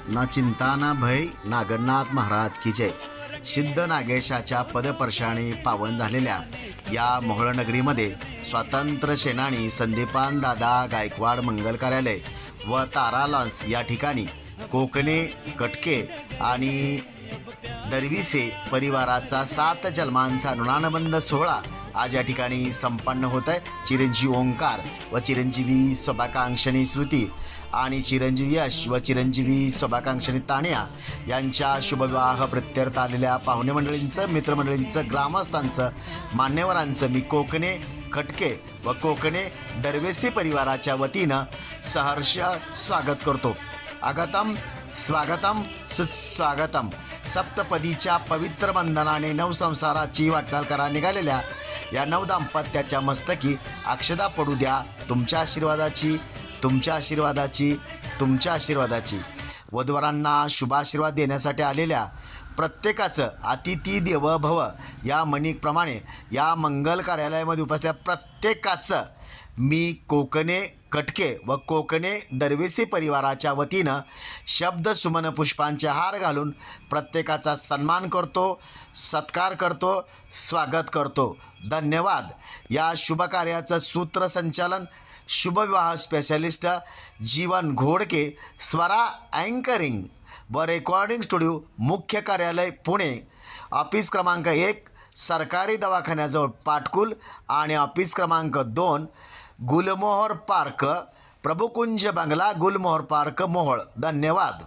ना चिंता ना भय नागनाथ महाराज की जय. सिद्ध नागेशाच्या पदपर्शाने पावन झालेल्या या मोहोळनगरीमध्ये स्वातंत्र्य सेनानी संदीपान दादा गायकवाड मंगल कार्यालय व तारा लॉन्स या ठिकाणी कोकणे, कटके आणि दरविसे परिवाराचा 7 जन्मांचा ऋणानुबंध सोहळा आज या ठिकाणी संपन्न होत आहे. चिरंजीव ओंकार व चिरंजीवी शुभाकांक्षणी श्रुती आणि चिरंजीवी यश व चिरंजीवी शुभाकांक्षणी तान्या यांच्या शुभविवाह प्रत्यर्थ आलेल्या पाहुणे मंडळींचं, मित्रमंडळींचं, ग्रामस्थांचं, मान्यवरांचं मी कोकणे, खटके व कोकणे दरवेसी परिवाराच्या वतीनं सहर्ष स्वागत करतो. आगतम स्वागतम सुस्वागतम. सप्तपदीच्या पवित्र बंधनाने नवसंसाराची वाटचाल करा निघालेल्या या नवदाम्पत्याच्या मस्तकी अक्षदा पडू द्या तुमच्या आशीर्वादाची, तुमच्या आशीर्वादाची, तुमच्या आशीर्वादाची. वधूवरांना शुभाशीर्वाद देण्यासाठी आलेल्या प्रत्येकाचं अतिथी देवो भव या म्हणीप्रमाणे या मंगल कार्यालयामध्ये उपस्थित प्रत्येकाचं मी कोकणे, कटके व कोकणे दरवेसी परिवाराच्या वतीनं शब्द सुमन पुष्पांचे हार घालून प्रत्येकाचा सन्मान करतो, सत्कार करतो, स्वागत करतो. धन्यवाद. या शुभकार्याचं सूत्रसंचालन शुभविवाह स्पेशलिस्ट जीवन घोडके, स्वरा अँकरिंग व रेकॉर्डिंग स्टुडिओ, मुख्य कार्यालय पुणे, ऑफिस क्रमांक 1 सरकारी दवाखान्याजवळ पाटकुल आणि ऑफिस क्रमांक 2 गुलमोहर पार्क, प्रभुकुंज बंगला, गुलमोहर पार्क, मोहोळ. धन्यवाद.